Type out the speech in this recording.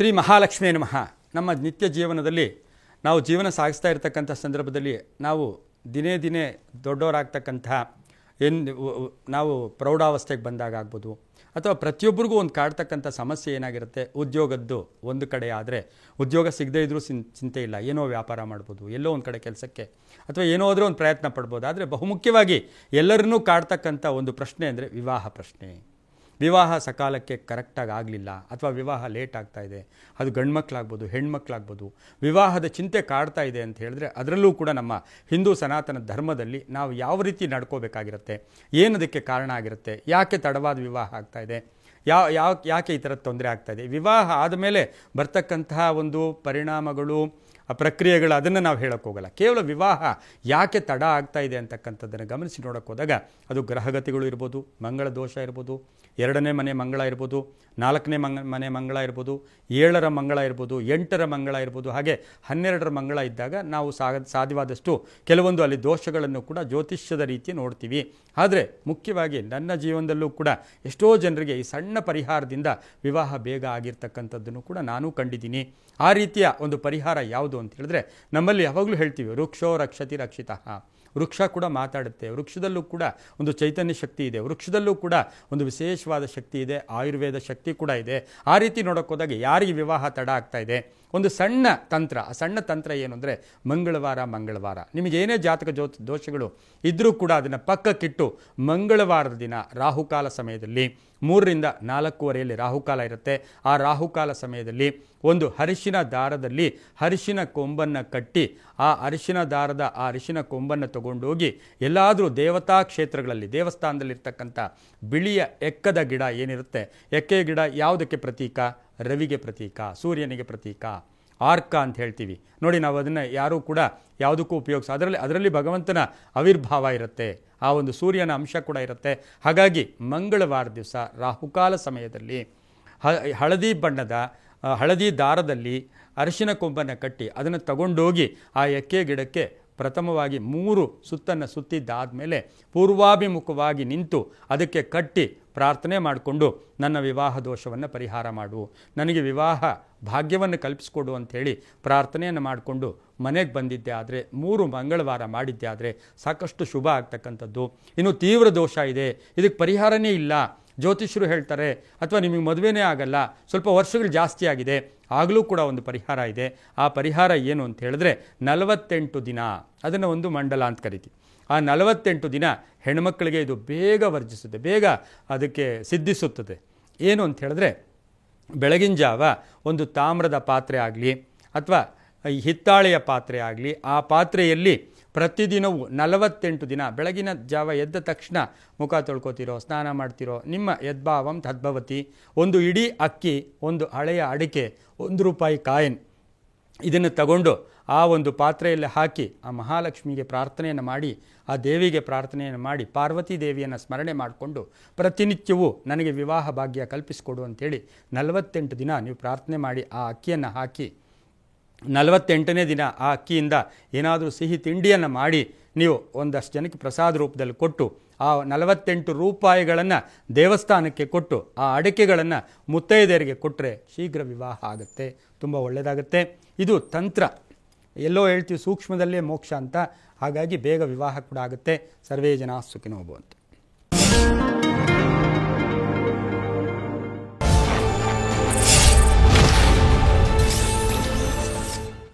ಶ್ರೀ ಮಹಾಲಕ್ಷ್ಮೀ ನಮಃ. ನಮ್ಮ ನಿತ್ಯ ಜೀವನದಲ್ಲಿ ನಾವು ಜೀವನ ಸಾಗಿಸ್ತಾ ಇರತಕ್ಕಂಥ ಸಂದರ್ಭದಲ್ಲಿ ನಾವು ದಿನೇ ದಿನೇ ದೊಡ್ಡವರಾಗ್ತಕ್ಕಂಥ ನಾವು ಪ್ರೌಢಾವಸ್ಥೆಗೆ ಬಂದಾಗ ಆಗ್ಬೋದು, ಅಥವಾ ಪ್ರತಿಯೊಬ್ಬರಿಗೂ ಒಂದು ಕಾಡ್ತಕ್ಕಂಥ ಸಮಸ್ಯೆ ಏನಾಗಿರುತ್ತೆ, ಉದ್ಯೋಗದ್ದು ಒಂದು ಕಡೆ ಆದರೆ ಉದ್ಯೋಗ ಸಿಗದೇ ಇದ್ರೂ ಚಿಂತೆ ಇಲ್ಲ, ಏನೋ ವ್ಯಾಪಾರ ಮಾಡ್ಬೋದು, ಎಲ್ಲೋ ಒಂದು ಕಡೆ ಕೆಲಸಕ್ಕೆ ಅಥವಾ ಏನೋ ಆದರೂ ಒಂದು ಪ್ರಯತ್ನ ಪಡ್ಬೋದು. ಆದರೆ ಬಹುಮುಖ್ಯವಾಗಿ ಎಲ್ಲರನ್ನೂ ಕಾಡ್ತಕ್ಕಂಥ ಒಂದು ಪ್ರಶ್ನೆ ಅಂದರೆ ವಿವಾಹ ಪ್ರಶ್ನೆ. ವಿವಾಹ ಸಕಾಲಕ್ಕೆ ಕರೆಕ್ಟಾಗಿ ಆಗಲಿಲ್ಲ ಅಥವಾ ವಿವಾಹ ಲೇಟ್ ಆಗ್ತಾ ಇದೆ, ಅದು ಗಂಡು ಮಕ್ಕಳಾಗ್ಬೋದು ಹೆಣ್ಮಕ್ಳಾಗ್ಬೋದು, ವಿವಾಹದ ಚಿಂತೆ ಕಾಡ್ತಾ ಇದೆ ಅಂತ ಹೇಳಿದ್ರೆ ಅದರಲ್ಲೂ ಕೂಡ ನಮ್ಮ ಹಿಂದೂ ಸನಾತನ ಧರ್ಮದಲ್ಲಿ ನಾವು ಯಾವ ರೀತಿ ನಡ್ಕೋಬೇಕಾಗಿರುತ್ತೆ, ಏನದಕ್ಕೆ ಕಾರಣ ಆಗಿರುತ್ತೆ, ಯಾಕೆ ತಡವಾದ ವಿವಾಹ ಆಗ್ತಾ ಇದೆ, ಯಾಕೆ ಈ ಥರದ ತೊಂದರೆ ಆಗ್ತಾ ಇದೆ, ವಿವಾಹ ಆದಮೇಲೆ ಬರ್ತಕ್ಕಂತಹ ಒಂದು ಪರಿಣಾಮಗಳು ಪ್ರಕ್ರಿಯೆಗಳು ಅದನ್ನು ನಾವು ಹೇಳೋಕ್ಕೋಗಲ್ಲ. ಕೇವಲ ವಿವಾಹ ಯಾಕೆ ತಡ ಆಗ್ತಾ ಇದೆ ಅಂತಕ್ಕಂಥದ್ದನ್ನು ಗಮನಿಸಿ ನೋಡೋಕ್ಕೆ ಹೋದಾಗ ಅದು ಗ್ರಹಗತಿಗಳು ಇರ್ಬೋದು, ಮಂಗಳ ದೋಷ ಇರ್ಬೋದು, 2ನೇ ಮನೆ ಮಂಗಳ ಇರ್ಬೋದು, 4ನೇ ಮನೆ ಮಂಗಳ ಇರ್ಬೋದು, 7ರ ಮಂಗಳ ಇರ್ಬೋದು, 8ರ ಮಂಗಳ ಇರ್ಬೋದು, ಹಾಗೆ 12ರ ಮಂಗಳ ಇದ್ದಾಗ ನಾವು ಸಾಧ್ಯವಾದಷ್ಟು ಕೆಲವೊಂದು ಅಲ್ಲಿ ದೋಷಗಳನ್ನು ಕೂಡ ಜ್ಯೋತಿಷ್ಯದ ರೀತಿ ನೋಡ್ತೀವಿ. ಆದರೆ ಮುಖ್ಯವಾಗಿ ನನ್ನ ಜೀವನದಲ್ಲೂ ಕೂಡ ಎಷ್ಟೋ ಜನರಿಗೆ ಈ ಸಣ್ಣ ಪರಿಹಾರದಿಂದ ವಿವಾಹ ಬೇಗ ಆಗಿರ್ತಕ್ಕಂಥದ್ದನ್ನು ಕೂಡ ನಾನು ಕಂಡಿದ್ದೀನಿ. ಆ ರೀತಿಯ ಒಂದು ಪರಿಹಾರ ಯಾವುದು ಅಂತ ಹೇಳಿದ್ರೆ, ನಮ್ಮಲ್ಲಿ ಯಾವಾಗಲೂ ಹೇಳ್ತೀವಿ ವೃಕ್ಷೋ ರಕ್ಷತಿ ರಕ್ಷಿತಃ. ವೃಕ್ಷ ಕೂಡ ಮಾತಾಡುತ್ತೆ, ವೃಕ್ಷದಲ್ಲೂ ಕೂಡ ಒಂದು ಚೈತನ್ಯ ಶಕ್ತಿ ಇದೆ, ವೃಕ್ಷದಲ್ಲೂ ಕೂಡ ಒಂದು ವಿಶೇಷವಾದ ಶಕ್ತಿ ಇದೆ, ಆಯುರ್ವೇದ ಶಕ್ತಿ ಕೂಡ ಇದೆ. ಆ ರೀತಿ ನೋಡೋಕೆ ಹೋದಾಗ ಯಾರಿಗೆ ವಿವಾಹ ತಡ ಆಗ್ತಾ ಇದೆ, ಒಂದು ಸಣ್ಣ ತಂತ್ರ, ಆ ಸಣ್ಣ ತಂತ್ರ ಏನು ಅಂದರೆ ಮಂಗಳವಾರ ನಿಮಗೇನೇ ಜಾತಕ ದೋಷಗಳು ಇದ್ದರೂ ಕೂಡ ಅದನ್ನು ಪಕ್ಕಕ್ಕಿಟ್ಟು ಮಂಗಳವಾರದ ದಿನ ರಾಹುಕಾಲ ಸಮಯದಲ್ಲಿ 3ರಿಂದ 4:15 ರಾಹುಕಾಲ ಇರುತ್ತೆ. ಆ ರಾಹುಕಾಲ ಸಮಯದಲ್ಲಿ ಒಂದು ಅರಿಶಿನ ದಾರದಲ್ಲಿ ಅರಿಶಿನ ಕೊಂಬನ್ನು ಕಟ್ಟಿ ಆ ಅರಿಶಿನ ದಾರದ ಆ ಅರಿಶಿನ ಕೊಂಬನ್ನು ತಗೊಂಡೋಗಿ ಎಲ್ಲಾದರೂ ದೇವತಾ ಕ್ಷೇತ್ರಗಳಲ್ಲಿ ದೇವಸ್ಥಾನದಲ್ಲಿರ್ತಕ್ಕಂಥ ಬಿಳಿಯ ಎಕ್ಕದ ಗಿಡ ಏನಿರುತ್ತೆ, ಎಕ್ಕೆ ಗಿಡ ಯಾವುದಕ್ಕೆ ಪ್ರತೀಕ? ರವಿಗೆ ಪ್ರತೀಕ, ಸೂರ್ಯನಿಗೆ ಪ್ರತೀಕ, ಆರ್ಕ ಅಂತ ಹೇಳ್ತೀವಿ ನೋಡಿ. ನಾವು ಅದನ್ನು ಯಾರೂ ಕೂಡ ಯಾವುದಕ್ಕೂ ಉಪಯೋಗಿಸ, ಅದರಲ್ಲಿ ಭಗವಂತನ ಆವಿರ್ಭಾವ ಇರುತ್ತೆ, ಆ ಒಂದು ಸೂರ್ಯನ ಅಂಶ ಕೂಡ ಇರುತ್ತೆ. ಹಾಗಾಗಿ ಮಂಗಳವಾರ ದಿವಸ ರಾಹುಕಾಲ ಸಮಯದಲ್ಲಿ ಹಳದಿ ಬಣ್ಣದ ಹಳದಿ ದಾರದಲ್ಲಿ ಅರಿಶಿನ ಕೊಂಬನ್ನು ಕಟ್ಟಿ ಅದನ್ನು ತಗೊಂಡೋಗಿ ಆ ಎಕ್ಕೆ ಗಿಡಕ್ಕೆ ಪ್ರಥಮವಾಗಿ 3 ಸುತ್ತನ್ನು ಸುತ್ತಿದ್ದಾದಮೇಲೆ ಪೂರ್ವಾಭಿಮುಖವಾಗಿ ನಿಂತು ಅದಕ್ಕೆ ಕಟ್ಟಿ ಪ್ರಾರ್ಥನೆ ಮಾಡಿಕೊಂಡು ನನ್ನ ವಿವಾಹ ದೋಷವನ್ನು ಪರಿಹಾರ ಮಾಡು, ನನಗೆ ವಿವಾಹ ಭಾಗ್ಯವನ್ನು ಕಲ್ಪಿಸ್ಕೊಡು ಅಂಥೇಳಿ ಪ್ರಾರ್ಥನೆಯನ್ನು ಮಾಡಿಕೊಂಡು ಮನೆಗೆ ಬಂದಿದ್ದೆ ಆದರೆ 3 ಮಂಗಳವಾರ ಮಾಡಿದ್ದೆ ಆದರೆ ಸಾಕಷ್ಟು ಶುಭ ಆಗ್ತಕ್ಕಂಥದ್ದು. ಇನ್ನು ತೀವ್ರ ದೋಷ ಇದೆ, ಇದಕ್ಕೆ ಪರಿಹಾರನೇ ಇಲ್ಲ, ಜ್ಯೋತಿಷರು ಹೇಳ್ತಾರೆ, ಅಥವಾ ನಿಮಗೆ ಮದುವೆನೇ ಆಗಲ್ಲ, ಸ್ವಲ್ಪ ವರ್ಷಗಳು ಜಾಸ್ತಿ ಆಗಿದೆ, ಆಗಲೂ ಕೂಡ ಒಂದು ಪರಿಹಾರ ಇದೆ. ಆ ಪರಿಹಾರ ಏನು ಅಂತ ಹೇಳಿದ್ರೆ 48 ದಿನ, ಅದನ್ನು ಒಂದು ಮಂಡಲ ಅಂತ ಕರಿತೀವಿ. ಆ 48 ದಿನ ಹೆಣ್ಮಕ್ಕಳಿಗೆ ಇದು ಬೇಗ ವರ್ಜಿಸುತ್ತೆ, ಬೇಗ ಅದಕ್ಕೆ ಸಿದ್ಧಿಸುತ್ತದೆ. ಏನು ಅಂತ ಹೇಳಿದ್ರೆ, ಬೆಳಗಿನ ಜಾವ ಒಂದು ತಾಮ್ರದ ಪಾತ್ರೆ ಆಗಲಿ ಅಥವಾ ಹಿತ್ತಾಳೆಯ ಪಾತ್ರೆ ಆಗಲಿ, ಆ ಪಾತ್ರೆಯಲ್ಲಿ ಪ್ರತಿದಿನವೂ 48 ದಿನ ಬೆಳಗಿನ ಜಾವ ಎದ್ದ ತಕ್ಷಣ ಮುಖ ತೊಳ್ಕೊತೀರೋ, ಸ್ನಾನ ಮಾಡ್ತಿರೋ, ನಿಮ್ಮ ಯದ್ಭಾವಂ ತದ್ಭವತಿ, ಒಂದು ಇಡೀ ಅಕ್ಕಿ, ಒಂದು ಹಳೆಯ ಅಡಿಕೆ, ₹1 ಕಾಯಿನ್, ಇದನ್ನು ತಗೊಂಡು ಆ ಒಂದು ಪಾತ್ರೆಯಲ್ಲಿ ಹಾಕಿ ಆ ಮಹಾಲಕ್ಷ್ಮಿಗೆ ಪ್ರಾರ್ಥನೆಯನ್ನು ಮಾಡಿ, ಆ ದೇವಿಗೆ ಪ್ರಾರ್ಥನೆಯನ್ನು ಮಾಡಿ, ಪಾರ್ವತಿ ದೇವಿಯನ್ನು ಸ್ಮರಣೆ ಮಾಡಿಕೊಂಡು ಪ್ರತಿನಿತ್ಯವೂ ನನಗೆ ವಿವಾಹ ಭಾಗ್ಯ ಕಲ್ಪಿಸಿಕೊಡು ಅಂಥೇಳಿ 48 ದಿನ ನೀವು ಪ್ರಾರ್ಥನೆ ಮಾಡಿ ಆ ಅಕ್ಕಿಯನ್ನು ಹಾಕಿ 48ನೇ ದಿನ ಆ ಅಕ್ಕಿಯಿಂದ ಏನಾದರೂ ಸಿಹಿ ತಿಂಡಿಯನ್ನು ಮಾಡಿ ನೀವು ಒಂದಷ್ಟು ಜನಕ್ಕೆ ಪ್ರಸಾದ ರೂಪದಲ್ಲಿ ಕೊಟ್ಟು ಆ ₹48 ದೇವಸ್ಥಾನಕ್ಕೆ ಕೊಟ್ಟು ಆ ಅಡಿಕೆಗಳನ್ನು ಮುತ್ತೈದೆಯರಿಗೆ ಕೊಟ್ಟರೆ ಶೀಘ್ರ ವಿವಾಹ ಆಗುತ್ತೆ, ತುಂಬ ಒಳ್ಳೆಯದಾಗುತ್ತೆ. ಇದು ತಂತ್ರ. ಎಲ್ಲೋ ಹೇಳ್ತೀವಿ ಸೂಕ್ಷ್ಮದಲ್ಲೇ ಮೋಕ್ಷ ಅಂತ, ಹಾಗಾಗಿ ಬೇಗ ವಿವಾಹ ಕೂಡ ಆಗುತ್ತೆ. ಸರ್ವೇ ಜನ ಸುಖಿನೋ ಭವಂತು.